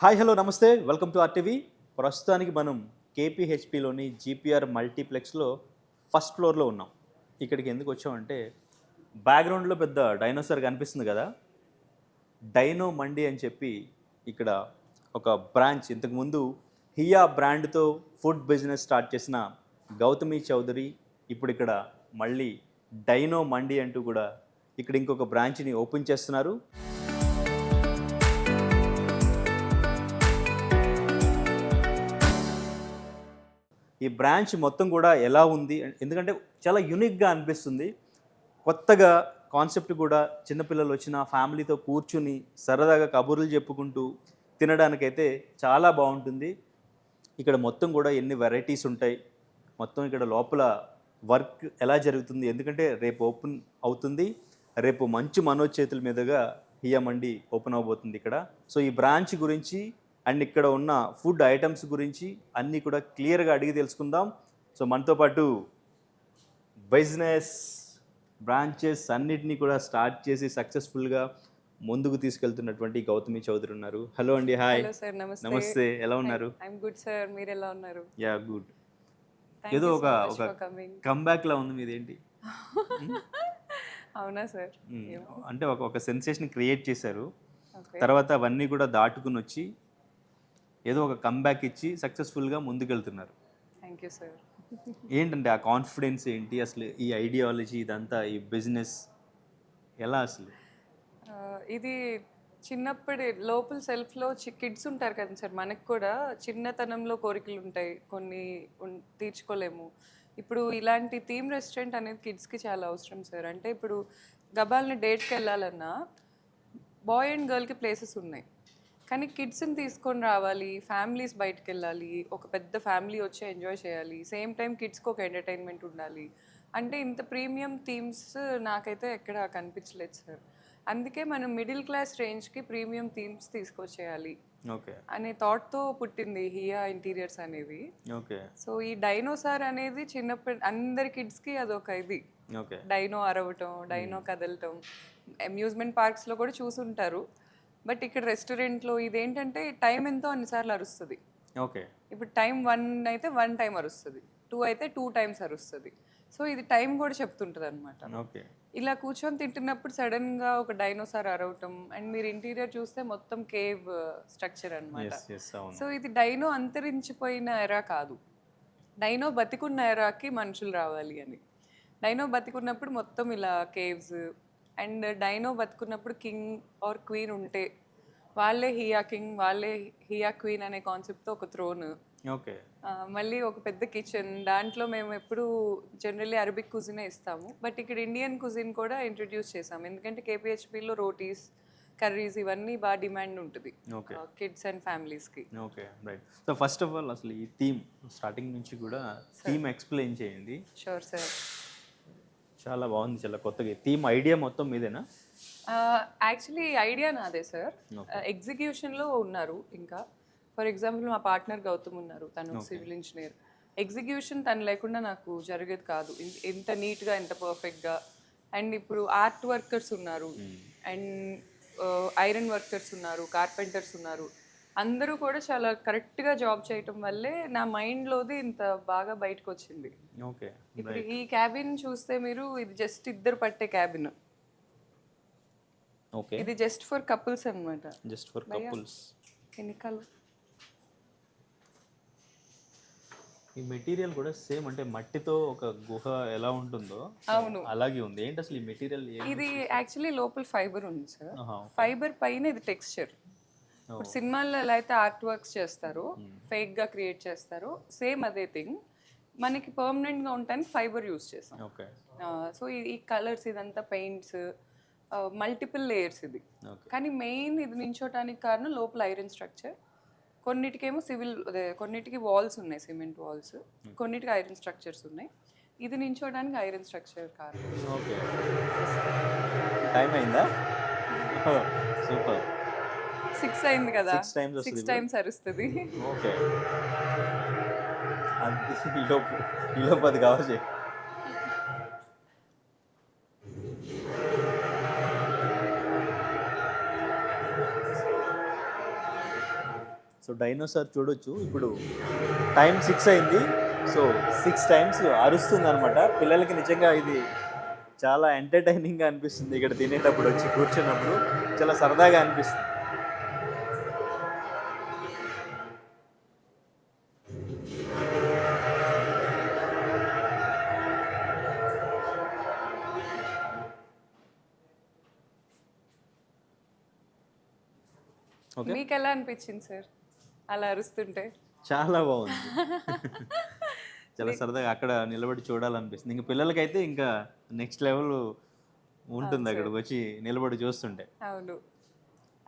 Hi hello నమస్తే welcome to RTV. ప్రస్తుతానికి మనం కేపీహెచ్పిలోని జీపీఆర్ మల్టీప్లెక్స్లో ఫస్ట్ ఫ్లోర్లో ఉన్నాం. ఇక్కడికి ఎందుకు వచ్చామంటే బ్యాక్గ్రౌండ్లో పెద్ద డైనోసార్ కనిపిస్తుంది కదా, డైనో మండి అని చెప్పి ఇక్కడ ఒక బ్రాంచ్, ఇంతకుముందు హియా బ్రాండ్తో ఫుడ్ బిజినెస్ స్టార్ట్ చేసిన గౌతమి చౌదరి ఇప్పుడు ఇక్కడ మళ్ళీ డైనో మండి అంటూ కూడా ఇక్కడ ఇంకొక బ్రాంచ్ని ఓపెన్ చేస్తున్నారు. ఈ బ్రాంచ్ మొత్తం కూడా ఎలా ఉంది, ఎందుకంటే చాలా యూనిక్గా అనిపిస్తుంది. కొత్తగా కాన్సెప్ట్ కూడా, చిన్నపిల్లలు వచ్చిన ఫ్యామిలీతో కూర్చుని సరదాగా కబుర్లు చెప్పుకుంటూ తినడానికైతే చాలా బాగుంటుంది. ఇక్కడ మొత్తం కూడా ఎన్ని వెరైటీస్ ఉంటాయి, మొత్తం ఇక్కడ లోపల వర్క్ ఎలా జరుగుతుంది, ఎందుకంటే రేపు ఓపెన్ అవుతుంది. రేపు మంచు మనోజ్ చేతుల మీదుగా హియా మండి ఓపెన్ అవబోతుంది ఇక్కడ. సో ఈ బ్రాంచ్ గురించి అండ్ ఇక్కడ ఉన్న ఫుడ్ ఐటమ్స్ గురించి అన్నీ కూడా క్లియర్గా అడిగి తెలుసుకుందాం. సో మనతో పాటు బిజినెస్ బ్రాంచెస్ అన్నిటినీ కూడా స్టార్ట్ చేసి సక్సెస్ఫుల్గా ముందుకు తీసుకెళ్తున్నటువంటి గౌతమి చౌదరి ఉన్నారు. హలో అండి. హాయ్. నమస్తే. ఎలా ఉన్నారు? గుడ్ సార్, మీరు ఎలా ఉన్నారు? Yeah good. ఏదో ఒక కమ్బ్యాక్ లా ఉంది మీదేంటి? అవునా సార్? అంటే ఒక సెన్సేషన్ క్రియేట్ చేశారు, తర్వాత అవన్నీ కూడా దాటుకుని వచ్చి ఏదో ఒక కమ్బ్యాక్ ఇచ్చి సక్సెస్ఫుల్గా ముందుకెళ్తున్నారు. Thank you sir. ఏంటంటే ఆ కాన్ఫిడెన్స్ ఏంటి, అసలు ఈ ఐడియాలజీ ఇదంతా, ఈ బిజినెస్ ఎలా అసలు? ఇది చిన్నప్పటి లోపల సెల్ఫ్లో కిడ్స్ ఉంటారు కదా సార్, మనకు కూడా చిన్నతనంలో కోరికలు ఉంటాయి, కొన్ని తీర్చుకోలేము. ఇప్పుడు ఇలాంటి థీమ్ రెస్టారెంట్ అనేది కిడ్స్కి చాలా అవసరం సార్. అంటే ఇప్పుడు గబాల్ని డేట్కి వెళ్ళాలన్నా బాయ్ అండ్ గర్ల్కి ప్లేసెస్ ఉన్నాయి, కానీ కిడ్స్ని తీసుకొని రావాలి, ఫ్యామిలీస్ బయటకు వెళ్ళాలి, ఒక పెద్ద ఫ్యామిలీ వచ్చి ఎంజాయ్ చేయాలి, సేమ్ టైం కిడ్స్కి ఒక ఎంటర్టైన్మెంట్ ఉండాలి. అంటే ఇంత ప్రీమియం థీమ్స్ నాకైతే ఎక్కడ కనిపించలేదు సార్. అందుకే మనం మిడిల్ క్లాస్ రేంజ్కి ప్రీమియం థీమ్స్ తీసుకొచ్చేయాలి అనే థాట్తో పుట్టింది హియా ఇంటీరియర్స్ అనేవి. సో ఈ డైనోసార్ అనేది చిన్నప్పటి అందరి కిడ్స్కి అదొక ఇది, డైనో అరవటం, డైనో కదలటం, అమ్యూజ్మెంట్ పార్క్స్లో కూడా చూసుంటారు. బట్ ఇక్కడ రెస్టారెంట్లో ఇదేంటంటే టైం ఎంతో అన్నిసార్లు అరుస్తుంది. ఇప్పుడు టైం 1 అయితే 1 టైం అరుస్తుంది, 2 అయితే 2 టైమ్స్ అరుస్తుంది. సో ఇది టైం కూడా చెప్తుంటుంది అనమాట. ఇలా కూర్చొని తింటున్నప్పుడు సడన్గా ఒక డైనోసార్ అరవటం, అండ్ మీరు ఇంటీరియర్ చూస్తే మొత్తం కేవ్ స్ట్రక్చర్ అనమాట. సో ఇది డైనో అంతరించిపోయిన ఎరా కాదు, డైనో బతికున్న ఎరాకి మనుషులు రావాలి అని. డైనో బతికున్నప్పుడు మొత్తం ఇలా కేవ్స్, అండ్ డైనో బతుకున్నప్పుడు కింగ్ ఆర్ క్వీన్ ఉంటే వాళ్ళే హియా కింగ్, వాళ్ళే హియా క్వీన్ అనే కాన్సెప్ట్తో ఒక థ్రోన్, మళ్ళీ ఒక పెద్ద కిచెన్. దాంట్లో మేము ఎప్పుడు జనరల్లీ అరబిక్ కుజినే ఇస్తాము, బట్ ఇక్కడ ఇండియన్ కుజిన్ కూడా ఇంట్రడ్యూస్ చేసాము, ఎందుకంటే కేపీహెచ్పిలో రోటీస్, కర్రీస్ ఇవన్నీ బాగా డిమాండ్ ఉంటుంది కిడ్స్ అండ్ ఫ్యామిలీస్కి. Okay right. So first of all అసలు ఈ థీమ్ స్టార్టింగ్ నుంచి కూడా థీమ్ ఎక్స్ప్లెయిన్ చేయండి. Sure sir. చాలా బాగుంది, చాలా కొత్తగా. థీమ్ ఐడియా మొత్తం మీదేనా? యాక్చువల్లీ ఐడియా నాదే సార్, ఎగ్జిక్యూషన్లో ఉన్నారు. ఇంకా ఫర్ ఎగ్జాంపుల్ మా పార్ట్నర్ గౌతమ్ ఉన్నారు, తను సివిల్ ఇంజనీర్. ఎగ్జిక్యూషన్ తను లేకుండా నాకు జరిగేది కాదు, ఎంత నీట్గా, ఎంత పర్ఫెక్ట్గా. అండ్ ఇప్పుడు ఆర్ట్ వర్కర్స్ ఉన్నారు, అండ్ ఐరన్ వర్కర్స్ ఉన్నారు, కార్పెంటర్స్ ఉన్నారు. అందరూ కూడా చాలా కరెక్ట్గా జాబ్ చేయటం వల్లే నా మైండ్లోది ఇంత బాగా బయటకు వచ్చింది. ఇప్పుడు ఈ క్యాబిన్ చూస్తే మీరు, ఇది జస్ట్ ఇద్దరు పట్టే క్యాబిన్, ఇది జస్ట్ ఫర్ కపుల్స్ అన్నమాట. Just for couples. ఎన్నికలు ఈ మెటీరియల్ కూడా సేమ్, అంటే మట్టితో ఒక గుహ ఎలా ఉంటుందో అవును అలాగే ఉంది. ఏంటి అసలు ఈ మెటీరియల్? ఇది యాక్చువల్లీ లోపల ఫైబర్ ఉంది సార్, ఫైబర్ పైన ఇది టెక్స్చర్. ఇప్పుడు సినిమాల్లో ఎలా అయితే ఆర్ట్ వర్క్స్ చేస్తారో, ఫేక్గా క్రియేట్ చేస్తారో, సేమ్ అదే థింగ్ మనకి పర్మనెంట్గా ఉండటానికి ఫైబర్ యూజ్ చేస్తాం. సో ఈ కలర్స్, ఇదంతా పెయింట్స్, మల్టిపుల్ లేయర్స్ ఇది. కానీ మెయిన్ ఇది నించోటానికి కారణం లోపల ఐరన్ స్ట్రక్చర్. కొన్నిటికేమో సివిల్, కొన్నిటికి వాల్స్ ఉన్నాయి, సిమెంట్ వాల్స్, కొన్నిటికి ఐరన్ స్ట్రక్చర్స్ ఉన్నాయి. ఇది నించోడానికి ఐరన్ స్ట్రక్చర్ కారణం. టైం అయిందా? సూపర్. 6 అయింది కదా, 6 టైమ్స్ అరుస్తుంది. ఓకే, ఈలోపు అది కావచ్చు. సో డైనోసార్ చూడొచ్చు. ఇప్పుడు టైం 6 అయింది. సో 6 టైమ్స్ అరుస్తుంది అనమాట. పిల్లలకి నిజంగా ఇది చాలా ఎంటర్టైనింగ్గా అనిపిస్తుంది. ఇక్కడ తినేటప్పుడు వచ్చి కూర్చున్నప్పుడు చాలా సరదాగా అనిపిస్తుంది. ఓకే, మీకు ఎలా అనిపించింది సార్ అలా అరుస్తుంటే? చాలా బాగుంది. చాలా సరదాగా అక్కడ నిలబడి చూడాలనిపిస్తుంది. ఇంకా పిల్లలకైతే ఇంకా నెక్స్ట్ లెవెల్ ఉంటుంది అక్కడికి వచ్చి నిలబడి చూస్తుంటే. అవును,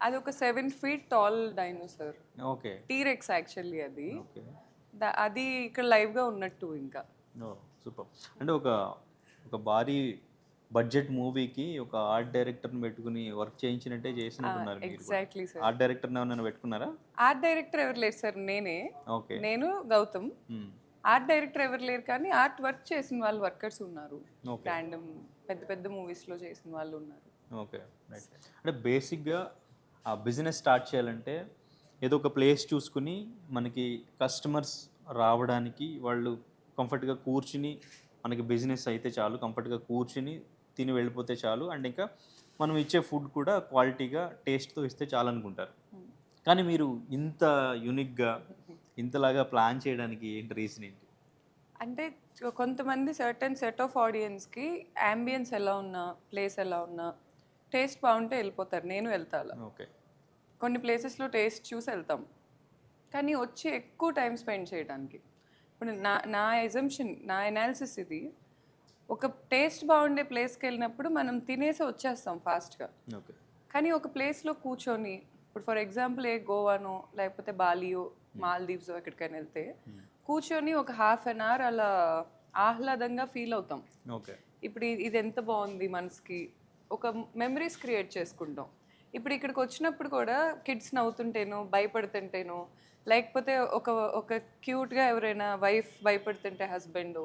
అది ఒక 7 feet tall dinosaur, okay T. rex actually అది. ఓకే, అది ఇక్కడ లైవ్గా ఉన్నట్టు ఇంకా. ఓ సూపర్. అంటే ఒక ఒక భారీ బడ్జెట్ మూవీకి ఒక ఆర్ట్ డైరెక్టర్ని పెట్టుకుని వర్క్ చేయించినట్టే చేసినట్టున్నారు మీరు కూడా. Exactly sir. ఆర్ట్ డైరెక్టర్ని ఏమైనా పెట్టుకున్నారా? ఆర్ట్ డైరెక్టర్ ఎవరు లేరు సార్, నేనే. ఓకే, నేను గౌతమ్. ఆర్ట్ డైరెక్టర్ ఎవరు లేరు, కానీ ఆర్ట్ వర్క్ చేసిన వాళ్ళు వర్కర్స్ ఉన్నారు. ఓకే ర్యాండమ్ పెద్ద పెద్ద మూవీస్లో చేసిన వాళ్ళు ఉన్నారు. Okay right. అంటే బేసిక్గా ఆ బిజినెస్ స్టార్ట్ చేయాలంటే ఏదో ఒక ప్లేస్ చూసుకుని మనకి కస్టమర్స్ రావడానికి వాళ్ళు కంఫర్ట్గా కూర్చుని, మనకి బిజినెస్ అయితే చాలు, కంఫర్ట్గా కూర్చుని తిని వెళ్ళిపోతే చాలు, అండ్ ఇంకా మనం ఇచ్చే ఫుడ్ కూడా క్వాలిటీగా టేస్ట్తో ఇస్తే చాలు అనుకుంటారు. కానీ మీరు ఇంత యూనిక్గా ఇంతలాగా ప్లాన్ చేయడానికి ఏంటి రీజన్ ఏంటి? అంటే కొంతమంది సర్టెన్ సెట్ ఆఫ్ ఆడియన్స్కి అంబియన్స్ ఎలా ఉన్నా, ప్లేస్ ఎలా ఉన్నా, టేస్ట్ బాగుంటే వెళ్ళిపోతారు. నేను వెళ్తా అలా. ఓకే, కొన్ని ప్లేసెస్లో టేస్ట్ చూసి వెళ్తాం, కానీ వచ్చి ఎక్కువ టైం స్పెండ్ చేయడానికి. ఇప్పుడు నా ఎజంప్షన్, నా ఎనాలిసిస్ ఇది, ఒక టేస్ట్ బాగుండే ప్లేస్కి వెళ్ళినప్పుడు మనం తినేసి వచ్చేస్తాం ఫాస్ట్గా. ఓకే, కానీ ఒక ప్లేస్లో కూర్చొని, ఇప్పుడు ఫర్ ఎగ్జాంపుల్ గోవానో లేకపోతే బాలియో మాల్దీవ్స్ ఎక్కడికైనా వెళ్తే కూర్చొని ఒక ½ an hour అలా ఆహ్లాదంగా ఫీల్ అవుతాం. ఓకే, ఇప్పుడు ఇది ఎంత బాగుంది, మనసుకి ఒక మెమరీస్ క్రియేట్ చేసుకుంటాం. ఇప్పుడు ఇక్కడికి వచ్చినప్పుడు కూడా కిడ్స్ నవ్వుతుంటేనో భయపడుతుంటేనో, లేకపోతే ఒక ఒక క్యూట్గా ఎవరైనా వైఫ్ భయపడుతుంటే హస్బెండ్,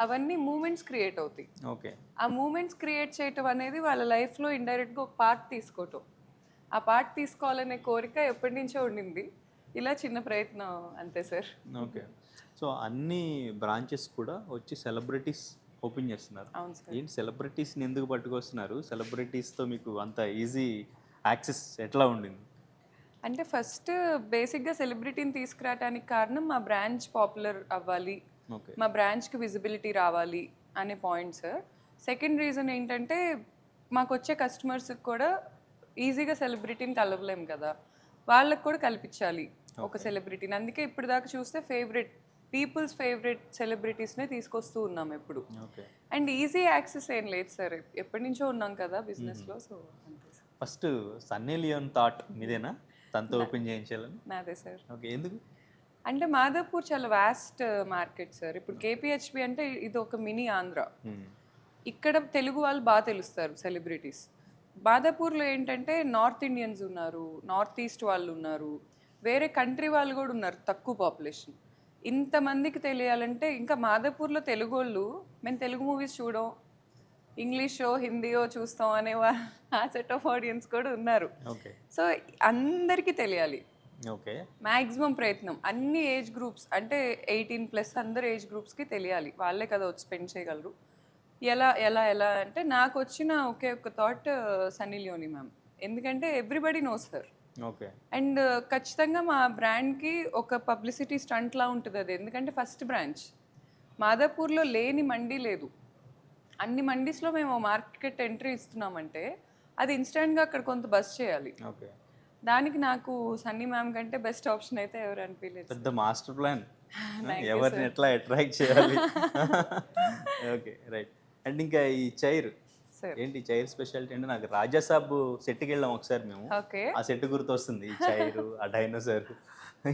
అవన్నీ మూమెంట్స్ క్రియేట్ అవుతాయి. ఓకే, ఆ మూమెంట్స్ క్రియేట్ చేయటం అనేది వాళ్ళ లైఫ్లో ఇండైరెక్ట్గా ఒక పార్ట్ తీసుకోవటం. ఆ పార్ట్ తీసుకోవాలనే కోరిక ఎప్పటి నుంచో ఉండింది. ఇలా చిన్న ప్రయత్నం అంతే సార్. ఓకే. సో అన్ని బ్రాంచెస్ కూడా వచ్చి సెలబ్రిటీస్ ఓపెన్ చేస్తున్నారు. అవును సార్. ఏంటి సెలబ్రిటీస్ని ఎందుకు పట్టుకొస్తున్నారు? సెలబ్రిటీస్తో మీకు అంత ఈజీ యాక్సెస్ ఎట్లా ఉండింది? అంటే ఫస్ట్ బేసిక్గా సెలబ్రిటీని తీసుకురావడానికి కారణం మా బ్రాంచ్ పాపులర్ అవ్వాలి, ఓకే, మా బ్రాంచ్కి విజిబిలిటీ రావాలి అనే పాయింట్ సార్. సెకండ్ రీజన్ ఏంటంటే మాకు వచ్చే కస్టమర్స్కి కూడా ఈజీగా సెలబ్రిటీని కలవలేం కదా, వాళ్ళకి కూడా కల్పించాలి ఒక సెలబ్రిటీని. అందుకే ఇప్పుడు దాకా చూస్తే పీపుల్స్ ఫేవరెట్ సెలబ్రిటీస్నే తీసుకొస్తూ ఉన్నాం ఎప్పుడు. ఓకే. అండ్ ఈజీ యాక్సెస్ ఏం లేదు సార్, ఎప్పటి నుంచో ఉన్నాం కదా బిజినెస్లో. సో అంతే sir. First Sunny Leone thought మీదేనా తనతో ఓపెన్ చేయించాలని? నాదే సార్. ఓకే, ఎందుకు? అంటే మాదాపూర్ చాలా వాస్ట్ మార్కెట్ సార్. ఇప్పుడు కేపీహెచ్బి అంటే ఇది ఒక మినీ ఆంధ్ర. ఇక్కడ తెలుగు వాళ్ళు బాగా తెలుస్తారు సెలబ్రిటీస్. మాదాపూర్లో ఏంటంటే నార్త్ ఇండియన్స్ ఉన్నారు, నార్త్ ఈస్ట్ వాళ్ళు ఉన్నారు, వేరే కంట్రీ వాళ్ళు కూడా ఉన్నారు, తక్కువ పాపులేషన్. ఇంతమందికి తెలియాలంటే ఇంకా మాదాపూర్లో తెలుగు వాళ్ళు, మేము తెలుగు మూవీస్ చూడం, ఇంగ్లీషో హిందీయో చూస్తాం అనే ఆ సెట్ ఆఫ్ ఆడియన్స్ కూడా ఉన్నారు. ఓకే, సో అందరికీ తెలియాలి. ఓకే, మ్యాక్సిమం ప్రయత్నం అన్ని ఏజ్ గ్రూప్స్, అంటే 18+ అందరు ఏజ్ గ్రూప్స్కి తెలియాలి. వాళ్ళే కదా వచ్చి స్పెండ్ చేయగలరు. ఎలా ఎలా ఎలా అంటే నాకు వచ్చిన ఒకే ఒక థాట్ సన్నీ లియోనీ మ్యామ్. ఎందుకంటే everybody knows her. Okay, and ఖచ్చితంగా మా బ్రాండ్కి ఒక పబ్లిసిటీ స్టంట్లా ఉంటుంది అది. ఎందుకంటే ఫస్ట్ బ్రాంచ్ మాదాపూర్లో లేని మండీ లేదు. అన్ని మండీస్లో మేము మార్కెట్ ఎంట్రీ ఇస్తున్నామంటే అది ఇన్స్టెంట్గా అక్కడ కొంత బస్ చేయాలి. ఓకే. దానికి నాకు సన్నీ మ్యామ్ కంటే బెస్ట్ ఆప్షన్ అయితే ఎవరు అనిపించలేదు. పెద్ద మాస్టర్ ప్లాన్, ఎవరిని ఎట్లా అట్రాక్ట్ చేయాలి. Okay right. అండ్ ఇంకా ఈ చైర్ ఏంటి, చైర్ స్పెషాలిటీ అంటే నాకు రాజాసాబ్ సెట్కి వెళ్ళాం ఒకసారి మేము. ఓకే, ఆ సెట్ గుర్తు వస్తుంది, ఈ చైర్, ఆ డైనోసార్,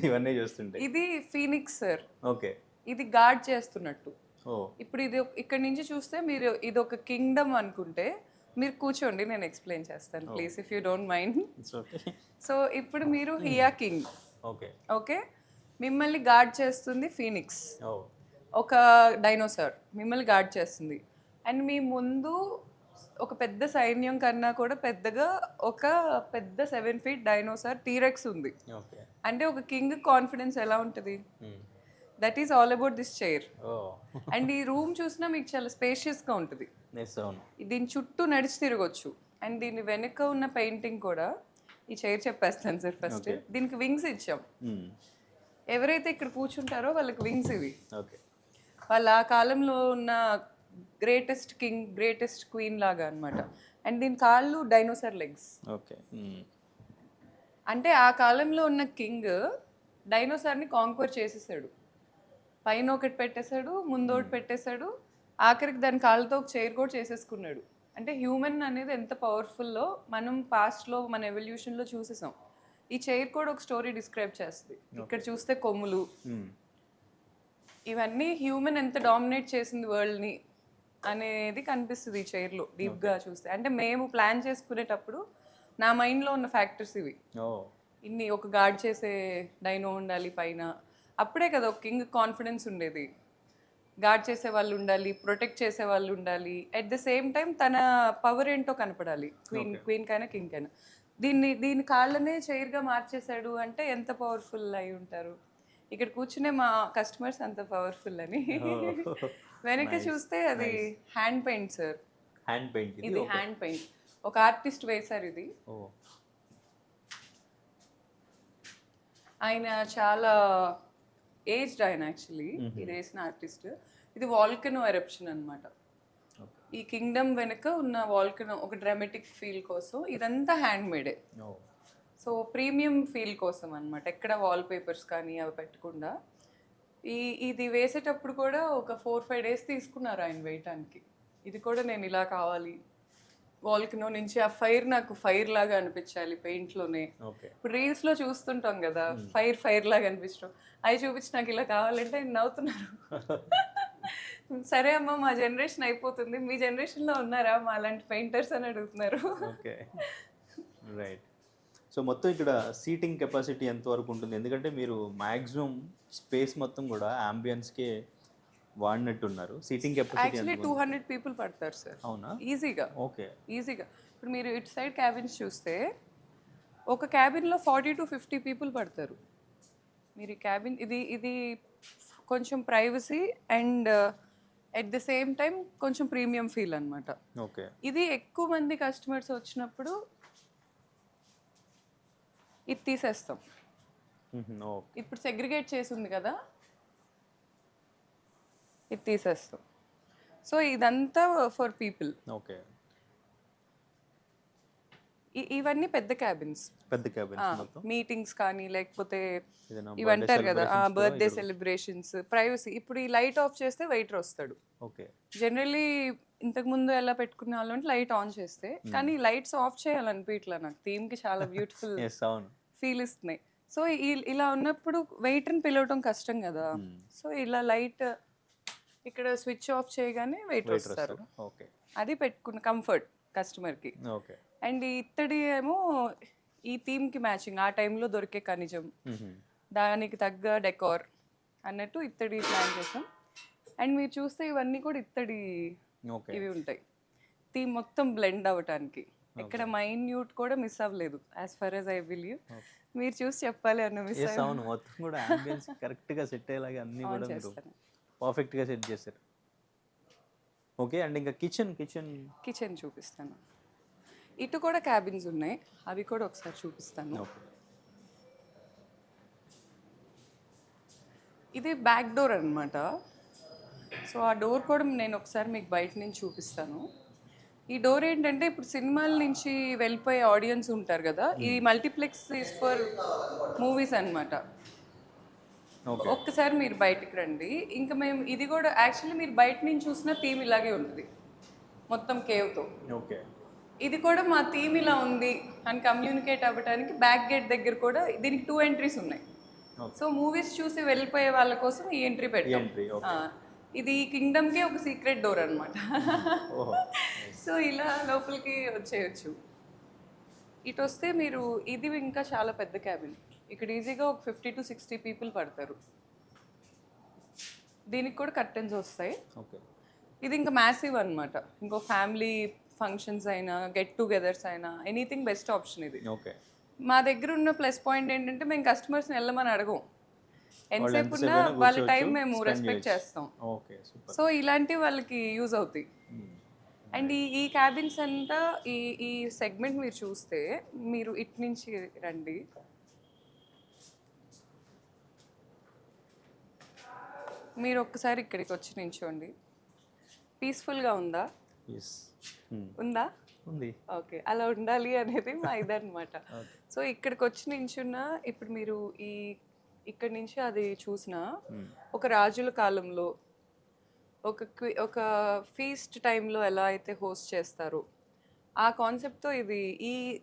ఇవన్నీ చూస్తుంటే. ఇది ఫీనిక్స్ సార్. ఓకే, ఇది గార్డ్ చేస్తున్నట్టు. ఓ ఇప్పుడు ఇది ఇక్కడ నుంచి చూస్తే మీరు ఇది ఒక కింగ్డమ్ అనుకుంటే మీరు కూర్చోండి, నేను ఎక్స్ప్లెయిన్ చేస్తాను please, if you don't mind. Okay. So ఇప్పుడు మీరు హియా కింగ్. ఓకే, ఓకే, మిమ్మల్ని గార్డ్ చేస్తుంది ఫీనిక్స్, ఒక డైనోసార్ మిమ్మల్ని గార్డ్ చేస్తుంది. అండ్ మీ ముందు ఒక పెద్ద సైన్యం కన్నా కూడా పెద్దగా ఒక పెద్ద 7 feet డైనోసార్ టీరెక్స్ ఉంది. ఓకే. అంటే ఒక కింగ్ కాన్ఫిడెన్స్ ఎలా ఉంటుంది? That is all about this chair. Oh and ఈ రూమ్ చూసినా మీకు చాలా స్పేషియస్గా ఉంటుంది. ఎస్ అవును. దీని చుట్టూ నడిచి తిరగొచ్చు. అండ్ దీని వెనుక ఉన్న పెయింటింగ్ కూడా, ఈ చైర్ చెప్పేస్తాను సార్ ఫస్ట్. దీనికి వింగ్స్ ఇచ్చాం. ఎవరైతే ఇక్కడ కూర్చుంటారో వాళ్ళకి వింగ్స్ ఇవి. ఓకే. వాళ్ళ ఆ కాలంలో ఉన్న గ్రేటెస్ట్ కింగ్, గ్రేటెస్ట్ క్వీన్ లాగా అన్నమాట. అండ్ దీని కాళ్ళు డైనోసార్ లెగ్స్. ఓకే. అంటే ఆ కాలంలో ఉన్న కింగ్ డైనోసార్ని కాంక్వర్ చేసేసాడు. పైన ఒకటి పెట్టేశాడు, ముందు ఒకటి పెట్టేశాడు, ఆఖరికి దాని కాళ్ళతో ఒక చైర్ కూడా చేసేసుకున్నాడు. అంటే హ్యూమన్ అనేది ఎంత పవర్ఫుల్లో మనం పాస్ట్లో మన ఎవల్యూషన్లో చూసేసాం. ఈ చైర్ కూడా ఒక స్టోరీ డిస్క్రైబ్ చేస్తుంది. ఇక్కడ చూస్తే కొమ్ములు, ఇవన్నీ హ్యూమన్ ఎంత డామినేట్ చేసింది వరల్డ్ని అనేది కనిపిస్తుంది ఈ చైర్లో డీప్గా చూస్తే. అంటే మేము ప్లాన్ చేసుకునేటప్పుడు నా మైండ్లో ఉన్న ఫ్యాక్టర్స్ ఇవి. ఇన్ని ఒక గార్డ్ చేసే డైనో ఉండాలి పైన, అప్పుడే కదా ఒక కింగ్ కాన్ఫిడెన్స్ ఉండేది. గార్డ్ చేసే వాళ్ళు ఉండాలి, ప్రొటెక్ట్ చేసే వాళ్ళు ఉండాలి, అట్ ద సేమ్ టైం తన పవర్ ఏంటో కనపడాలి క్వీన్ కైనా కింగ్ కైనా. దీని కాళ్ళనే చైర్గా మార్చేశాడు అంటే ఎంత పవర్ఫుల్ అయి ఉంటారు. ఇక్కడ కూర్చునే మా కస్టమర్స్ అంత పవర్ఫుల్ అని. వెనక చూస్తే అది hand paint sir. Hand paint ఇది హ్యాండ్ పెయింట్ ఒక ఆర్టిస్ట్ వేశారు ఇది. ఆయన చాలా ఏజ్డ్ ఆయన యాక్చువల్లీ. ఇది వేసిన ఆర్టిస్ట్. ఇది వాల్కనో ఎరప్షన్ అన్నమాట. ఈ కింగ్డమ్ వెనుక ఉన్న వాల్కనో ఒక డ్రామాటిక్ ఫీల్ కోసం ఇదంతా hand made. So premium feel కోసం అన్నమాట. ఎక్కడ వాల్ పేపర్స్ కానీ అవి పెట్టకుండా. ఇది వేసేటప్పుడు కూడా ఒక 4-5 days తీసుకున్నారు ఆయన వేయటానికి. ఇది కూడా నేను ఇలా కావాలి, వాల్కనో నుంచి ఆ ఫైర్ నాకు ఫైర్ లాగా అనిపించాలి పెయింట్లోనే. ఇప్పుడు రీల్స్లో చూస్తుంటాం కదా ఫైర్ లాగా అనిపించడం, అవి చూపించి నాకు ఇలా కావాలంటే నవ్వుతున్నారు. సరే అమ్మ మా జనరేషన్ అయిపోతుంది, మీ జనరేషన్లో ఉన్నారా మా అలాంటి పెయింటర్స్ అని అడుగుతున్నారు. Okay right. సో మొత్తం ఇక్కడ సీటింగ్ కెపాసిటీ ఎంతవరకు ఉంటుంది? ఎందుకంటే మీరు మ్యాక్సిమం స్పేస్ మొత్తం కూడా అంబియన్స్కే వాడినట్టున్నారు. సీటింగ్ కెపాసిటీ యాక్చువల్లీ 200 people పడతారు సార్. అవునా? ఈజీగా. ఓకే. ఈజీగా. ఇప్పుడు మీరు ఇటు సైడ్ క్యాబిన్స్ చూస్తే ఒక క్యాబిన్లో 40 to 50 people పడతారు. మీరు ఈ క్యాబిన్ ఇది కొంచెం privacy and at the same time కొంచెం ప్రీమియం ఫీల్ అనమాట. ఓకే. ఇది ఎక్కువ మంది కస్టమర్స్ వచ్చినప్పుడు ఇది తీసేస్తాం. ఇప్పుడు సెగ్రిగేట్ చేసి ఉంది కదా, ఇది తీసేస్తాం. సో ఇదంతా ఫర్ పీపుల్. ఓకే. ఇవన్నీ పెద్ద క్యాబిన్స్. పెద్ద క్యాబిన్స్ మొత్తం మీటింగ్స్ కానీ లేకపోతే ఇవి అంటారు కదా బర్త్డే సెలబ్రేషన్స్, ప్రైవసీ. ఇప్పుడు ఈ లైట్ ఆఫ్ చేస్తే వెయిటర్ వస్తాడు. ఓకే. జనరల్లీ ఇంతకు ముందు ఎలా పెట్టుకునే వాళ్ళు అంటే లైట్ ఆన్ చేస్తే, కానీ లైట్స్ ఆఫ్ చేయాలనిపించట్లా నాకు. థీమ్కి చాలా బ్యూటిఫుల్ ఫీల్ ఇస్తున్నాయి. సో ఇలా ఉన్నప్పుడు వెయిటర్ని పిలవటం కష్టం కదా. సో ఇలా లైట్ ఇక్కడ స్విచ్ ఆఫ్ చేయగానే వెయిటర్ వస్తారు. అది పెట్టుకున్న కంఫర్ట్ కస్టమర్కి. అండ్ ఇత్తడి ఏమో ఈ థీమ్కి మ్యాచింగ్, ఆ టైంలో దొరికే ఖనిజం, దానికి తగ్గ డెకార్ అన్నట్టు ఇత్తడి ప్లాన్ చేసాం. అండ్ మీరు చూస్తే ఇవన్నీ కూడా ఇత్తడి ఇవి ఉంటాయి థీమ్ మొత్తం బ్లెండ్ అవ్వటానికి. ఇక్కడ మైన్యూట్ కూడా మిస్ అవ్వలేదు as for as I believe. మీరు చూసి చెప్పాలి అన్న మిస్ అవును. మొత్తం కూడా అంబియన్స్ కరెక్ట్గా సెట్ అయ్యేలాగా అన్నీ కూడా మీరు పర్ఫెక్ట్గా సెట్ చేశారు. ఓకే. అండ్ ఇంకా కిచెన్ చూపిస్తాను. ఇటు కూడా క్యాబిన్స్ ఉన్నాయి, అవి కూడా ఒకసారి చూపిస్తాను. ఇది బ్యాక్ డోర్ అన్నమాట. సో ఆ డోర్ కూడా నేను ఒకసారి మీకు బయట నుంచి చూపిస్తాను. ఈ డోర్ ఏంటంటే ఇప్పుడు సినిమాల నుంచి వెళ్ళిపోయే ఆడియన్స్ ఉంటారు కదా, ఈ మల్టీప్లెక్స్ ఈజ్ ఫర్ మూవీస్ అన్నమాట. ఒక్కసారి మీరు బయటికి రండి. ఇంకా మేము ఇది కూడా యాక్చువల్లీ మీరు బయట నుంచి చూసిన థీమ్ ఇలాగే ఉంటుంది మొత్తం కేవ్తో. ఓకే. ఇది కూడా మా థీమ్ ఇలా ఉంది అని కమ్యూనికేట్ అవ్వడానికి బ్యాక్ గేట్ దగ్గర కూడా దీనికి 2 entries ఉన్నాయి. సో మూవీస్ చూసి వెళ్ళిపోయే వాళ్ళ కోసం ఈ ఎంట్రీ పెట్టాం. ఇది కింగ్డమ్కి ఒక సీక్రెట్ డోర్ అనమాట. సో ఇలా లోపలికి వచ్చేయచ్చు. ఇటు వస్తే మీరు ఇది ఇంకా చాలా పెద్ద క్యాబిన్. ఇక్కడ ఈజీగా ఒక 50 to 60 people పడతారు. దీనికి కూడా కర్టెన్స్ వస్తాయి. ఇది ఇంకా మ్యాసివ్ అనమాట. ఇంకో ఫంక్షన్స్ అయినా గెట్ టుగెదర్స్ అయినా ఎనీథింగ్ బెస్ట్ ఆప్షన్ ఇది. ఓకే. మా దగ్గర ఉన్న ప్లస్ పాయింట్ ఏంటంటే మేము కస్టమర్స్ని వెళ్ళమని అడగం, ఎంతసేపు ఎంతసేపు ఉన్నా అయినా వాళ్ళ కూర్చోవచ్చు, టైం మేము spend రెస్పెక్ట్ చేయొచ్చు. చేస్తాం. Okay, super. సో ఇలాంటివి వాళ్ళకి యూజ్ అవుతాయి. అండ్ ఈ క్యాబిన్స్ అంతా ఈ సెగ్మెంట్ మీరు చూస్తే, మీరు ఇటు నుంచి రండి. మీరు ఒక్కసారి ఇక్కడికి వచ్చి నించోండి. పీస్ఫుల్గా ఉందా? ఎస్, ఉందా? ఉంది. ఓకే, అలా ఉండాలి అనేది మా ఇదన్నమాట. సో ఇక్కడికి వచ్చి నించున్న ఇప్పుడు మీరు ఇక్కడి నుంచి అది చూసిన ఒక రాజుల కాలంలో ఒక ఫీస్ట్ టైంలో ఎలా అయితే హోస్ట్ చేస్తారో ఆ కాన్సెప్ట్తో ఇది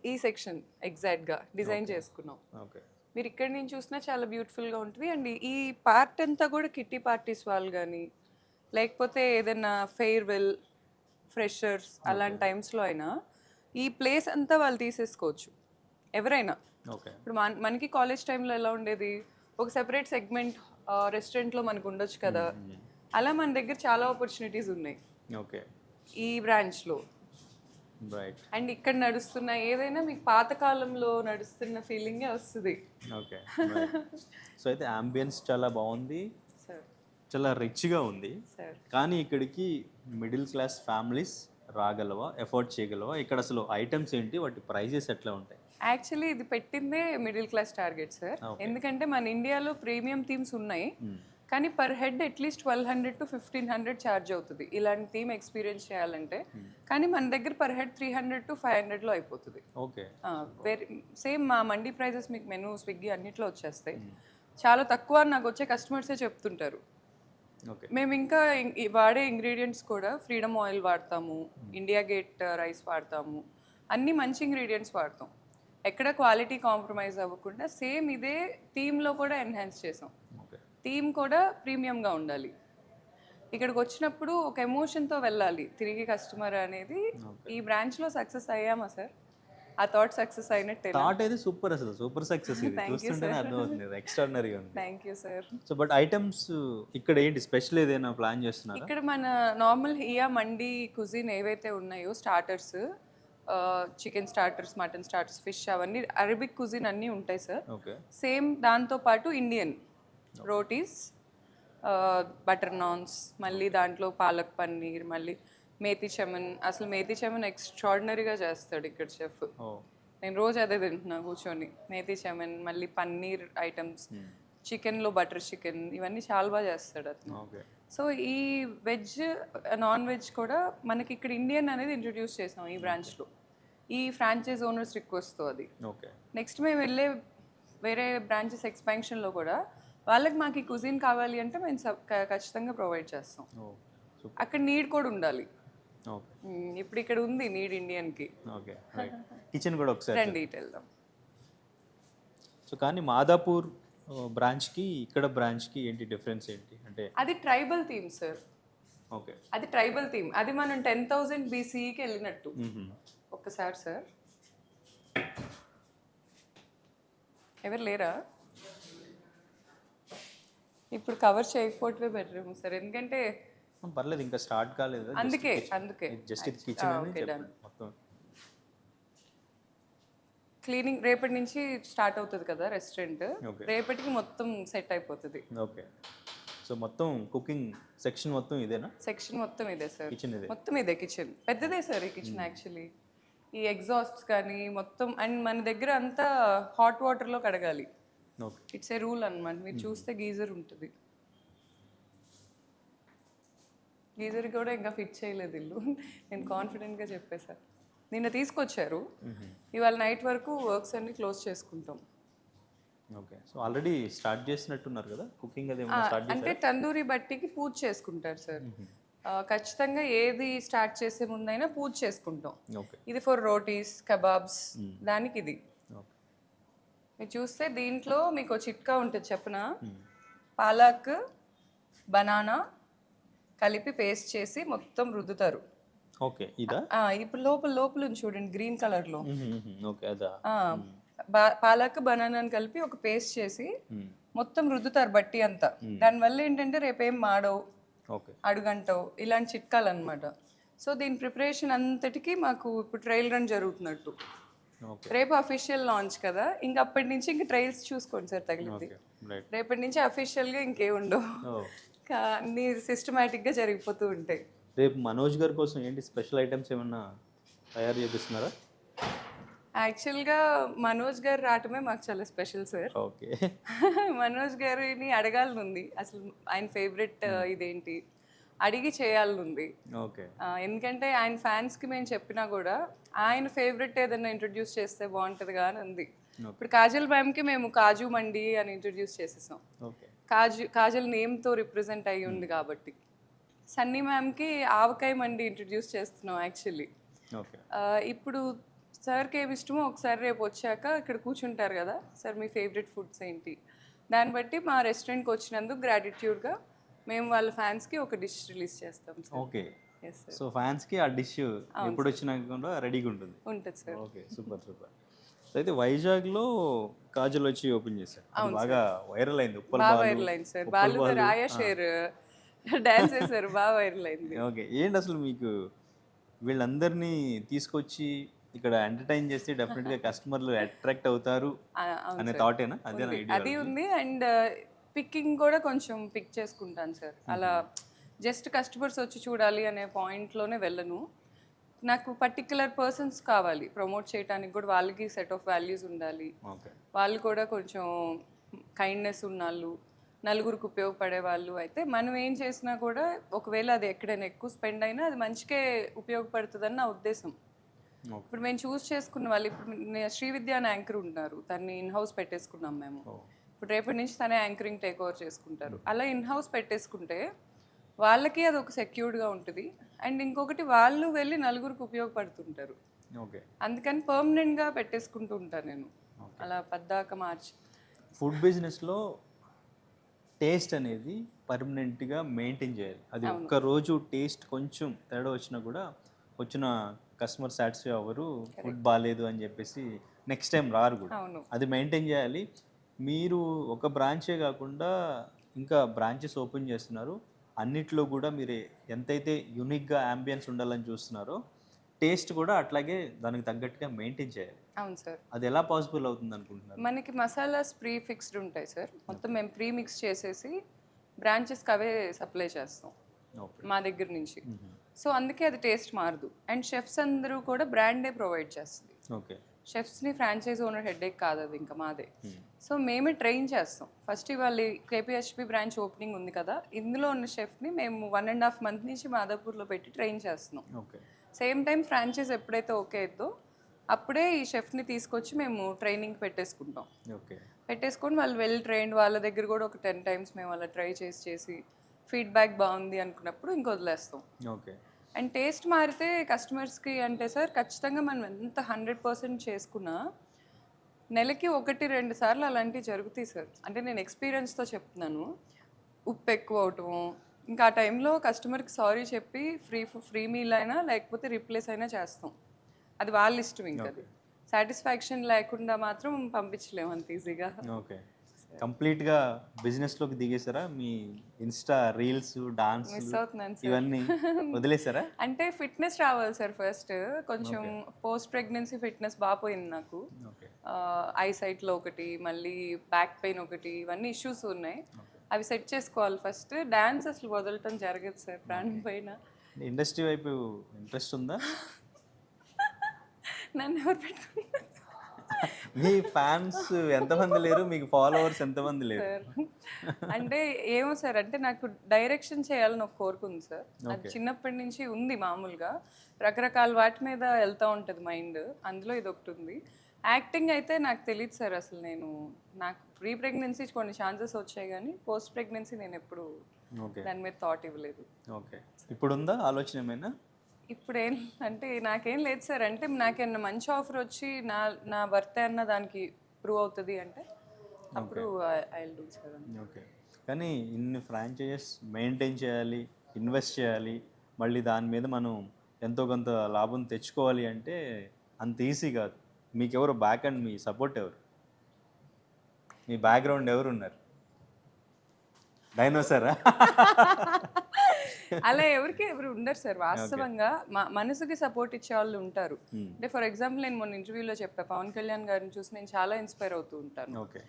ఈ సెక్షన్ ఎగ్జాక్ట్గా డిజైన్ చేసుకున్నాం. ఓకే. మీరు ఇక్కడి నుంచి చూసినా చాలా బ్యూటిఫుల్గా ఉంటుంది. అండ్ ఈ పార్ట్ అంతా కూడా కిట్టి పార్టీస్ వాళ్ళు కానీ లేకపోతే ఏదైనా ఫెయిర్వెల్, ఫ్రెషర్స్ అలాంటి టైమ్స్లో అయినా ఈ ప్లేస్ అంతా వాళ్ళు తీసేసుకోవచ్చు ఎవరైనా. ఓకే. ఇప్పుడు మనకి కాలేజ్ టైంలో ఎలా ఉండేది, ఒక సెపరేట్ సెగ్మెంట్ రెస్టారెంట్లో మనకు ఉండొచ్చు కదా, అలా మన దగ్గర చాలా ఆపర్చునిటీస్ ఉన్నాయి ఓకే. ఈ బ్రాంచ్లో. రైట్. అండ్ ఇక్కడ నడుస్తున్న ఏదైనా మీకు పాతకాలంలో నడుస్తున్న ఫీలింగే వస్తుంది. ఓకే. సో అయితే అంబియన్స్ చాలా బాగుంది, సార్ చాలా రిచ్గా ఉంది. సార్ కానీ ఇక్కడికి మిడిల్ క్లాస్ ఫ్యామిలీస్ రాగలవా, ఎఫోర్డ్ చేయగలవా? ఇక్కడ అసలు ఐటమ్స్ ఏంటి, వాటి ప్రైజెస్ ఎట్లా ఉంటాయి? యాక్చువల్లీ ఇది పెట్టిందే మిడిల్ క్లాస్ టార్గెట్ సార్. ఎందుకంటే మన ఇండియాలో ప్రీమియం థీమ్స్ ఉన్నాయి, కానీ per head at least 1200 to 1500 charge అవుతుంది ఇలాంటి థీమ్ ఎక్స్పీరియన్స్ చేయాలంటే. కానీ మన దగ్గర పర్ హెడ్ 300 to 500లో అయిపోతుంది. ఓకే. సేమ్ మా మండీ ప్రైజెస్ మీకు మెనూ, స్విగ్గీ అన్నిట్లో వచ్చేస్తాయి. చాలా తక్కువ అని నాకు వచ్చే కస్టమర్సే చెప్తుంటారు. ఓకే. మేము ఇంకా వాడే ఇంగ్రీడియంట్స్ కూడా ఫ్రీడమ్ ఆయిల్ వాడతాము, ఇండియా గేట్ రైస్ వాడతాము, అన్నీ మంచి ఇంగ్రీడియంట్స్ వాడతాం. ఎక్కడ క్వాలిటీ కాంప్రమైజ్ అవ్వకుండా సేమ్ ఇదే థీమ్లో కూడా ఎన్హాన్స్ చేసాం. థీమ్ కూడా ప్రీమియంగా ఉండాలి. ఇక్కడికి వచ్చినప్పుడు ఒక ఎమోషన్తో వెళ్ళాలి తిరిగి కస్టమర్ అనేది. ఈ బ్రాంచ్లో సక్సెస్ అయ్యామా సార్? ఆ థాట్ సక్సెస్ అయినట్టే. థాట్ అయితే సూపర్, అసలు సూపర్ సక్సెస్. ఇది చూస్తుంటేనే అర్థమవుతుంది, ఎక్స్ట్రాడినరీగా ఉంది. Thank you sir. So but items ఇక్కడ ఏంటి స్పెషల్, ఏదైనా ప్లాన్ చేస్తున్నారా? ఇక్కడ మన నార్మల్ హియా మండీ కుజిన్ ఏవైతే ఉన్నాయో starters, chicken starters, mutton starters, fish, అవన్నీ అరబిక్ కుజిన్ అన్నీ ఉంటాయి సార్. ఓకే. సేమ్ దాంతోపాటు ఇండియన్ రోటీస్, బటర్ నాన్స్, మళ్ళీ దాంట్లో పాలక్ పన్నీర్, మళ్ళీ మేతి చమన్. అసలు మేతి చమన్ ఎక్స్ట్రాడినరీగా చేస్తాడు ఇక్కడ చెఫ్. నేను రోజు అదే తింటున్నా కూర్చొని, మేతి చమన్, మళ్ళీ పన్నీర్ ఐటమ్స్, చికెన్లో బటర్ చికెన్, ఇవన్నీ చాలా బాగా చేస్తాడు అతను. సో ఈ వెజ్, నాన్ వెజ్ కూడా మనకి ఇక్కడ ఇండియన్ అనేది ఇంట్రడ్యూస్ చేసాం ఈ బ్రాంచ్లో, ఈ ఫ్రాంచైజ్ ఓనర్స్ రిక్వెస్ట్తో. అది నెక్స్ట్ మేము వెళ్ళే వేరే బ్రాంచెస్ ఎక్స్పాన్షన్లో కూడా వాళ్ళకి మాకు ఈ కుజిన్ కావాలి అంటే మేము ఖచ్చితంగా ప్రొవైడ్ చేస్తాం. అక్కడ నీడ్ కూడా ఉండాలి. ఇప్పుడు ఇక్కడ ఉంది నీడ్ ఇండియన్కి. కిచెన్ కూడా ఒకసారి రండి ఇటు వెళ్దాం. సో కానీ మాదాపూర్ బ్రాంచ్కి ఇక్కడ బ్రాంచ్కి ఏంటి డిఫరెన్స్ ఏంటి అంటే? అది ట్రైబల్ థీమ్ సార్. ఓకే. అది ట్రైబల్ థీమ్, అది మనం 10,000 BCEకి వెళ్ళినట్టు. ఒక్కసారి సార్, ఎవరు లేరా? ఇప్పుడు కవర్ చేయకపోతే బెటర్ సార్, ఎందుకంటే పర్లేదు ఇంకా స్టార్ట్ కాలేదు, అందుకే జస్ట్ ఇది కిచెన్ అని చెప్పండి. మొత్తం క్లీనింగ్ రేపటి నుంచి స్టార్ట్ అవుతుంది కదా రెస్టారెంట్, రేపటికి మొత్తం సెట్ అయిపోతుంది. ఓకే. సో మొత్తం కుకింగ్ సెక్షన్ మొత్తం ఇదేనా? సెక్షన్ మొత్తం ఇదే సార్, కిచెన్ ఇదే, మొత్తం ఇదే. కిచెన్ పెద్దదే సార్ ఈ కిచెన్ యాక్చువల్లీ. ఈ ఎగ్జాస్ట్స్ కానీ మొత్తం, అండ్ మన దగ్గర అంతా హాట్ వాటర్లో కడగాలి. ఇట్స్ ఏ రూల్ అన్నమాట. మీరు చూస్తే గీజర్ ఉంటుంది, గీజర్ కూడా ఇంకా ఫిట్ చేయలేదు ఇల్లు. నేను కాన్ఫిడెంట్గా చెప్పేసా. నిన్న తీసుకొచ్చారు, ఇవాళ నైట్ వరకు వర్క్స్ అన్ని క్లోజ్ చేసుకుంటాం. ఓకే. సో ఆల్రెడీ స్టార్ట్ చేసినట్టున్నారు కదా కుకింగ్, అది అంటే తందూరి బట్టికి పూజ చేసుకుంటారు సార్. ఖచ్చితంగా ఏది స్టార్ట్ చేసే ముందైనా పూజ చేసుకుంటాం. ఇది ఫర్ రోటీస్, కబాబ్స్, దానికి ఇది. మీరు చూస్తే దీంట్లో మీకు చిట్కా ఉంటుంది చెప్పనా, పాలక్, బనానా కలిపి పేస్ట్ చేసి మొత్తం రుద్దుతారు. ఓకే. ఇదా? ఇప్పుడు లోపల చూడండి గ్రీన్ కలర్లో. ఓకే. అదా? పాలక్, బనానాని కలిపి ఒక పేస్ట్ చేసి మొత్తం రుద్దుతారు బట్టి అంతా. దానివల్ల ఏంటంటే రేపేం మాడవు, అడుగంటవు, ఇలాంటి చిట్కాలు అనమాట. సో దీని ప్రిపరేషన్ అంతటికి మాకు ఇప్పుడు ట్రయల్ రన్ జరుగుతున్నట్టు. ఓకే. రేపు అఫీషియల్ లాంచ్ కదా, ఇంక అప్పటి నుంచి ఇంక ట్రయల్స్ చూసుకోండి సార్ తగిలింది. ఓకే. రైట్. రేపటి నుంచి అఫీషియల్గా ఇంకేం ఉండవు, ఓ. అన్నీ సిస్టమేటిక్గా జరిగిపోతూ ఉంటాయి. రేపు మనోజ్ గారి కోసం ఏంటి స్పెషల్ ఐటమ్స్ ఏమన్నా తయారు చేపిస్తున్నారా? యాక్చువల్గా మనోజ్ గారు రావటమే మాకు చాలా స్పెషల్ సార్. ఓకే. మనోజ్ గారిని అడగాలనుంది, అసలు ఆయన ఫేవరెట్ ఇదేంటి అడిగి చేయాలనుంది. ఓకే. ఎందుకంటే ఆయన ఫ్యాన్స్కి మేము చెప్పినా కూడా ఆయన ఫేవరెట్ ఏదైనా ఇంట్రొడ్యూస్ చేస్తే బాగుంటుందిగా అని ఉంది. ఇప్పుడు కాజల్ మ్యామ్కి మేము కాజు మండి అని ఇంట్రొడ్యూస్ చేసేసాం. ఓకే. కాజల్ నేమ్తో రిప్రజెంట్ అయ్యి ఉంది కాబట్టి. సన్నీ మ్యామ్కి ఆవకాయ మండి ఇంట్రొడ్యూస్ చేస్తున్నాం యాక్చువల్లీ. ఓకే. ఇప్పుడు సార్కి ఏమి ఇష్టమో ఒకసారి రేపు వచ్చాక ఇక్కడ కూర్చుంటారు కదా, సార్ మీ ఫేవరెట్ ఫుడ్స్ ఏంటి, దాన్ని బట్టి మా రెస్టారెంట్కి వచ్చినందుకు గ్రాటిట్యూడ్గా మేము వాళ్ళ ఫ్యాన్స్కి ఒక డిష్ రిలీజ్ చేస్తాం sir. Okay. Yes sir. So ఫ్యాన్స్కి ఆ డిష్ ఎప్పుడు వచ్చినా కూడా రెడీగా ఉంటుంది. ఉంటుంది సార్. ఓకే. Super super. అయితే వైజాగ్లో కాజల్ వచ్చి ఓపెన్ చేశారు, అది బాగా వైరల్ అయింది. ఉప్పల్ బాగా బాలు. వైరల్ అయింది సార్. బాలు గారు ఆయా షేర్ డాన్స్ చేశారు, బాగా వైరల్ అయింది. ఓకే. ఏంటి అసలు మీకు వీళ్ళందరినీ తీసుకొచ్చి ఇక్కడ ఎంటర్టైన్ చేస్తే డెఫినెట్గా కస్టమర్లు అట్రాక్ట్ అవుతారు అనే థాటేనా? అదే ఐడియా. అది ఉంది. అండ్ పిక్కింగ్ కూడా కొంచెం పిక్ చేసుకుంటాను సార్. అలా జస్ట్ కస్టమర్స్ వచ్చి చూడాలి అనే పాయింట్లోనే వెళ్ళను. నాకు పర్టిక్యులర్ పర్సన్స్ కావాలి ప్రమోట్ చేయడానికి కూడా, వాళ్ళకి సెట్ ఆఫ్ వాల్యూస్ ఉండాలి, ఓకే. వాళ్ళు కూడా కొంచెం కైండ్నెస్ ఉన్నాళ్ళు, నలుగురికి ఉపయోగపడే వాళ్ళు. అయితే మనం ఏం చేసినా కూడా ఒకవేళ అది ఎక్కడైనా ఎక్కువ స్పెండ్ అయినా అది మంచికే ఉపయోగపడుతుందని నా ఉద్దేశం. ఇప్పుడు మేము చూస్ చేసుకున్న వాళ్ళు, ఇప్పుడు శ్రీవిద్య అని యాంకర్ ఉన్నారు, తన్ని ఇన్ హౌస్ పెట్టేసుకున్నాం మేము. ఇప్పుడు రేపటి నుంచి తనే యాంకరింగ్ టేక్ ఓవర్ చేసుకుంటారు. అలా ఇన్ హౌస్ పెట్టేసుకుంటే వాళ్ళకి అది ఒక సెక్యూర్డ్గా ఉంటుంది. అండ్ ఇంకొకటి వాళ్ళు వెళ్ళి నలుగురికి ఉపయోగపడుతుంటారు. ఓకే. అందుకని పర్మనెంట్గా పెట్టేసుకుంటూ ఉంటాను నేను, అలా పద్దాక మార్చి. ఫుడ్ బిజినెస్లో టేస్ట్ అనేది పర్మనెంట్గా మెయింటైన్ చేయాలి. అది ఒక్కరోజు టేస్ట్ కొంచెం తేడా వచ్చినా కూడా వచ్చిన కస్టమర్ సాటిస్ఫై అవ్వరు, ఫుడ్ బాగాలేదు అని చెప్పేసి నెక్స్ట్ టైం రారు కూడా. అవును. అది మెయింటైన్ చేయాలి. మీరు ఒక బ్రాంచే కాకుండా ఇంకా బ్రాంచెస్ ఓపెన్ చేస్తున్నారు, అన్నిట్లో కూడా మీరు ఎంతైతే యూనిక్గా అంబియన్స్ ఉండాలని చూస్తున్నారో టేస్ట్ కూడా అట్లాగే దానికి తగ్గట్టుగా మెయింటైన్ చేయాలి. అవును సార్. అది ఎలా పాసిబుల్ అవుతుంది అనుకుంటున్నారు? మనకి మసాలాస్ ప్రీ ఫిక్స్డ్ ఉంటాయి సార్, మొత్తం మేము ప్రీ మిక్స్ చేసేసి బ్రాంచెస్కి అవే సప్లై చేస్తాం మా దగ్గర నుంచి. సో అందుకే అది టేస్ట్ మారదు. అండ్ షెఫ్స్ అందరూ కూడా బ్రాండే ప్రొవైడ్ చేస్తుంది. ఓకే. షెఫ్స్ని ఫ్రాంచైజ్ ఓనర్ హెడేక్ కాదు, అది ఇంకా మాదే. సో మేమే ట్రైన్ చేస్తాం. ఫస్ట్ ఇవాళ కేపీహెచ్పి బ్రాంచ్ ఓపెనింగ్ ఉంది కదా, ఇందులో ఉన్న షెఫ్ని మేము 1.5 month నుంచి మాదాపూర్లో పెట్టి ట్రైన్ చేస్తున్నాం. ఓకే. సేమ్ టైం ఫ్రాంచైజ్ ఎప్పుడైతే ఓకే అవుతుందో అప్పుడే ఈ షెఫ్ని తీసుకొచ్చి మేము ట్రైనింగ్ పెట్టేసుకుంటాం. ఓకే. పెట్టేసుకొని వాళ్ళు వెల్ ట్రైన్డ్, వాళ్ళ దగ్గర కూడా ఒక 10 times మేము అలా ట్రై చేసి ఫీడ్బ్యాక్ బాగుంది అనుకున్నప్పుడు ఇంక వదిలేస్తాం. ఓకే. అండ్ టేస్ట్ మారితే కస్టమర్స్కి అంటే సార్ ఖచ్చితంగా మనం ఎంత 100% చేసుకున్నా నెలకి 1-2 సార్లు అలాంటివి జరుగుతాయి సార్. అంటే నేను ఎక్స్పీరియన్స్తో చెప్తున్నాను. ఉప్పు ఎక్కువ అవటం, ఇంకా ఆ టైంలో కస్టమర్కి సారీ చెప్పి ఫ్రీ మీల్ అయినా లేకపోతే రీప్లేస్ అయినా చేస్తాం. అది వాళ్ళ ఇష్టం. ఇంకా అది సాటిస్ఫాక్షన్ లేకుండా మాత్రం పంపించలేము అంత ఈజీగా. ఓకే. కంప్లీట్గా బిజినెస్లోకి దిగేసారా? మీ ఇన్స్టా రీల్స్, డాన్స్ మిస్ అవుతున్నాను సార్. ఇవన్నీ వదిలేసారా? అంటే ఫిట్నెస్ రావాలి సార్ ఫస్ట్. కొంచెం పోస్ట్ ప్రెగ్నెన్సీ ఫిట్నెస్ బాగా పోయింది నాకు. ఓకే. ఐ సైట్లో ఒకటి, మళ్ళీ బ్యాక్ పెయిన్ ఒకటి, ఇవన్నీ ఇష్యూస్ ఉన్నాయి. అవి సెట్ చేసుకోవాలి ఫస్ట్. డాన్స్ అసలు వదలటం జరగదు సార్ ప్రాణం పైన. ఇండస్ట్రీ వైపు ఇంట్రెస్ట్ ఉందా? నన్ను ఎవరు పెట్టుకున్నారు మీ ఫ్యాన్స్ ఎంతమంది లేరు, మీకు ఫాలోవర్స్ ఎంతమంది లేరు? సార్? అంటే ఏమో సార్, అంటే నాకు డైరెక్షన్ చేయాలని ఒక కోరిక ఉంది సార్. అది చిన్నప్పటి నుంచి ఉంది. మామూలుగా రకరకాల వాటి మీద వెళ్తూ ఉంటుంది మైండ్, అందులో ఇది ఒకటి ఉంది. యాక్టింగ్ అయితే నాకు తెలియదు సార్ అసలు. నాకు ప్రీ ప్రెగ్నెన్సీ కొన్ని ఛాన్సెస్ వచ్చాయి కానీ పోస్ట్ ప్రెగ్నెన్సీ నేను ఎప్పుడు దాని మీద థాట్ ఇవ్వలేదు. ఓకే. ఇప్పుడు ఉందా ఆలోచన ఏమైనా? ఇప్పుడు ఏం అంటే నాకేం లేదు సార్. అంటే నాకేమన్నా మంచి ఆఫర్ వచ్చి నా వర్త్ అన్న దానికి ప్రూవ్ అవుతుంది అంటే అప్పుడు I will do sir. Okay. కానీ ఇన్ని ఫ్రాంచైజెస్ మెయింటైన్ చేయాలి, ఇన్వెస్ట్ చేయాలి, మళ్ళీ దాని మీద మనం ఎంతో కొంత లాభం తెచ్చుకోవాలి అంటే అంత ఈజీ కాదు. మీకు ఎవరు బ్యాక్ అండ్ మీ సపోర్ట్ ఎవరు? మీ బ్యాక్గ్రౌండ్ ఎవరు ఉన్నారు? డైనోసారా? అలా ఎవరు ఉండరు సార్ వాస్తవంగా. మనసుకి సపోర్ట్ ఇచ్చే వాళ్ళు ఉంటారు. అంటే ఫర్ ఎగ్జాంపుల్ నేను మొన్న ఇంటర్వ్యూలో చెప్పా, పవన్ కళ్యాణ్ గారిని చూసి నేను చాలా ఇన్స్పైర్ అవుతూ ఉంటాను. ఓకే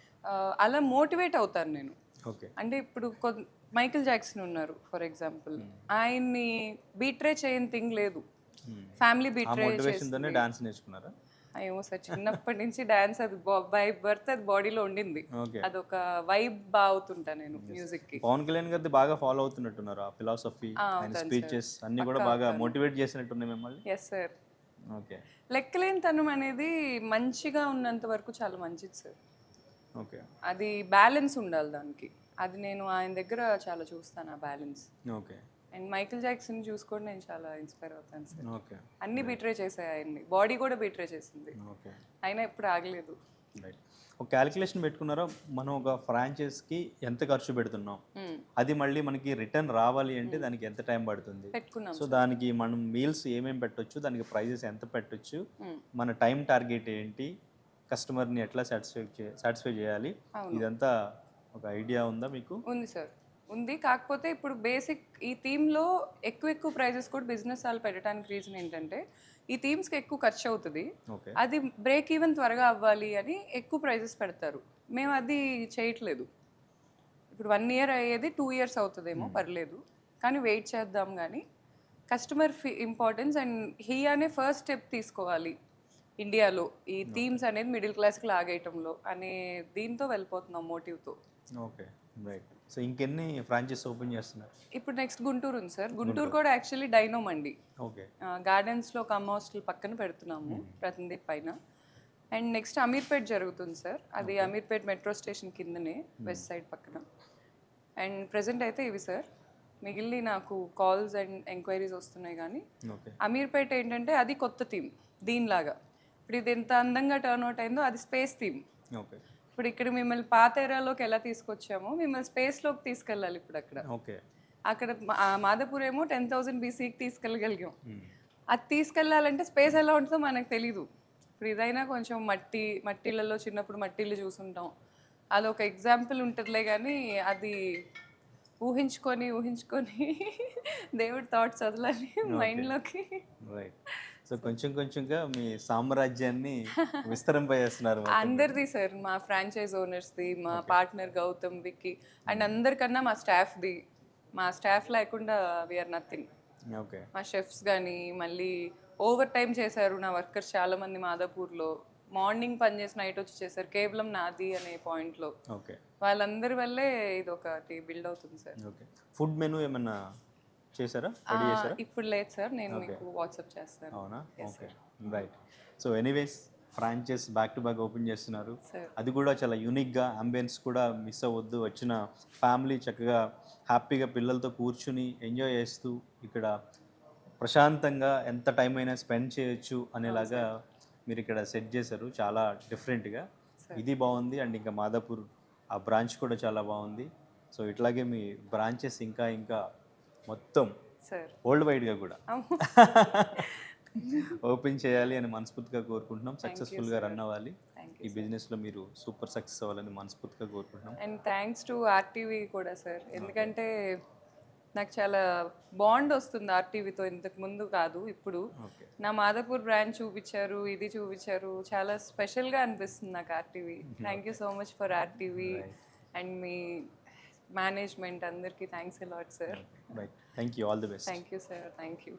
అలా మోటివేట్ అవుతాను నేను. ఓకే అంటే ఇప్పుడు మైకేల్ జాక్సన్ ఉన్నారు ఫర్ ఎగ్జాంపుల్, ఆయన్ని బీట్రే చేయని థింగ్ లేదు. ఫ్యామిలీ ఆ బీట్రే మోటివేషన్తోనే డాన్స్ నేర్చుకున్నారా? ఏమో సార్, చిన్నప్పటి నుంచి డాన్స్ అది బై బర్త్ అది బాడీలో ఉండింది. ఓకే అదొక వైబ్ బాగా అవుతుంటా నేను మ్యూజిక్ కి. పవన్ కళ్యాణ్ గారిది బాగా ఫాలో అవుతున్నట్టున్నారు, ఆ ఫిలాసఫీ, ఆయన స్పీచెస్ అన్ని కూడా బాగా మోటివేట్ చేసినట్టున్నాయి మిమ్మల్ని. Yes sir. ఓకే లెక్కలేనితనం అనేది మంచిగా ఉన్నంత వరకు చాలా మంచిది సార్. ఓకే అది బ్యాలెన్స్ ఉండాలి దానికి. అది నేను ఆయన దగ్గర చాలా చూస్తాను ఆ balance. Okay and Michael Jackson చూసుకొని నేను చాలా ఇన్స్పైర్ అవుతాను సార్. ఓకే అన్ని బీట్రే చేసాయి ఆయన్ని, బాడీ కూడా బీట్రే చేసింది, ఓకే అయినా ఎప్పుడు ఆగలేదు. రైట్. ఒక క్యాలిక్యులేషన్ పెట్టుకున్నారా, మనం ఒక ఫ్రాంచైజ్కి ఎంత ఖర్చు పెడుతున్నాం, అది మళ్ళీ మనకి రిటర్న్ రావాలి అంటే దానికి ఎంత టైం పడుతుంది, పెట్టుకున్నాం. సో దానికి మనం మీల్స్ ఏమేమి పెట్టొచ్చు, దానికి ప్రైజెస్ ఎంత పెట్టొచ్చు, మన టైం టార్గెట్ ఏంటి, కస్టమర్ని ఎట్లా సాటిస్ఫై చేయాలి, ఇదంతా ఒక ఐడియా ఉందా మీకు? ఉంది సార్, ఉంది. కాకపోతే ఇప్పుడు బేసిక్ ఈ థీమ్లో ఎక్కువ ప్రైజెస్ కూడా బిజినెస్ వాళ్ళు పెట్టడానికి రీజన్ ఏంటంటే ఈ థీమ్స్కి ఎక్కువ ఖర్చు అవుతుంది, ఓకే అది బ్రేక్ ఈవెన్ త్వరగా అవ్వాలి అని ఎక్కువ ప్రైజెస్ పెడతారు. మేము అది చేయట్లేదు. ఇప్పుడు 1 year అయ్యేది 2 years అవుతుందేమో, పర్లేదు కానీ వెయిట్ చేద్దాం. కానీ కస్టమర్ ఇంపార్టెన్స్ అండ్ హీ అనే ఫస్ట్ స్టెప్ తీసుకోవాలి ఇండియాలో, ఈ థీమ్స్ అనేది మిడిల్ క్లాస్కి లాగేయటంలో అనే దీంతో వెళ్ళిపోతున్నాం మోటివ్తో. Okay right. సో ఇంకెన్ని ఫ్రాంచైజ్ ఓపెన్ చేస్తున్నారు? ఇప్పుడు నెక్స్ట్ గుంటూరు ఉంది సార్. గుంటూరు కూడా యాక్చువల్లీ డైనో మండి, ఓకే గార్డెన్స్లో ఒక అమ్మ హాస్టల్ పక్కన పెడుతున్నాము, ప్రతిదీప్ పైన. అండ్ నెక్స్ట్ అమీర్పేట్ జరుగుతుంది సార్, అది అమీర్పేట్ మెట్రో స్టేషన్ కిందనే వెస్ట్ సైడ్ పక్కన. అండ్ ప్రజెంట్ అయితే ఇవి సార్, మిగిలిన నాకు కాల్స్ అండ్ ఎంక్వైరీస్ వస్తున్నాయి. కానీ ఓకే అమీర్పేట్ ఏంటంటే అది కొత్త థీమ్ దీనిలాగా. ఇప్పుడు ఇది ఎంత అందంగా టర్న్ అవుట్ అయిందో అది స్పేస్ థీమ్. ఓకే ఇప్పుడు ఇక్కడ మిమ్మల్ని పాత ఏరాలోకి ఎలా తీసుకొచ్చామో మిమ్మల్ని స్పేస్లోకి తీసుకెళ్ళాలి. ఇప్పుడు ఓకే అక్కడ మాదాపూర్ ఏమో 10,000 BCకి తీసుకెళ్ళగలిగాం. అది తీసుకెళ్ళాలంటే స్పేస్ ఎలా ఉంటుందో మనకు తెలీదు. ఇప్పుడు ఇదైనా కొంచెం మట్టిలలో చిన్నప్పుడు మట్టిల్లు చూసుంటాం, అదొక ఎగ్జాంపుల్ ఉంటుందిలే. కానీ అది ఊహించుకొని దేవుడి థాట్స్ వదలాలి మైండ్లోకి. రైట్. సో కొంచెంగా మీ సామ్రాజ్యాన్ని విస్తరింపజేస్తున్నారు. అందరిది సార్, మా ఫ్రాంచైజ్ ఓనర్స్ది, మా పార్ట్నర్ గౌతమ్, విక్కీ అండ్ అందరికన్నా మా స్టాఫ్ది. మా స్టాఫ్ లేకుండా వీఆర్ నథింగ్. ఓకే మా షెఫ్స్ కానీ మళ్ళీ ఓవర్ టైం చేశారు నా వర్కర్స్ చాలామంది మాదాపూర్లో. మార్నింగ్ పని చేసి నైట్ వచ్చి చేశారు, కేవలం నాది అనే పాయింట్లో. ఓకే వాళ్ళందరి వల్లే ఇది ఒకటి బిల్డ్ అవుతుంది సార్. ఓకే ఫుడ్ మెనూ ఏమన్నా చేశారా, రెడీ చేశారా? ఇప్పుడు లేదు సార్, నేను మీకు వాట్సాప్ చేస్తాను. అవునా? Okay right. So anyways franchise back to back open చేస్తున్నారు, అది కూడా చాలా యూనిక్గా, అంబియన్స్ కూడా మిస్ అవ్వద్దు. వచ్చిన ఫ్యామిలీ చక్కగా హ్యాపీగా పిల్లలతో కూర్చుని ఎంజాయ్ చేస్తూ ఇక్కడ ప్రశాంతంగా ఎంత టైం అయినా స్పెండ్ చేయొచ్చు అనేలాగా మీరు ఇక్కడ సెట్ చేశారు, చాలా డిఫరెంట్గా. ఇది బాగుంది. అండ్ ఇంకా మాదాపూర్ ఆ బ్రాంచ్ కూడా చాలా బాగుంది. సో ఇట్లాగే మీ బ్రాంచెస్ ఇంకా మొత్తం వరల్డ్ వైడ్గా కూడా ఓపెన్ చేయాలి అని మనస్ఫూర్తిగా కోరుకుంటున్నాం. సక్సెస్ఫుల్గా రన్ అవ్వాలి, ఈ బిజినెస్లో మీరు సూపర్ సక్సెస్ అవ్వాలని మనస్ఫూర్తిగా కోరుకుంటున్నాం. అండ్ థ్యాంక్స్ టు ఆర్టీవీ కూడా సార్, ఎందుకంటే నాకు చాలా బాండ్ వస్తుంది ఆర్టీవీతో. ఇంతకు ముందు కాదు, ఇప్పుడు నా మాదాపూర్ బ్రాంచ్ చూపించారు, ఇది చూపించారు, చాలా స్పెషల్గా అనిపిస్తుంది నాకు RTV. Thank you so much for RTV and మీ మేనేజ్మెంట్ అందరికీ thanks a lot sir. Right, thank you, all the best. Thank you sir, thank you.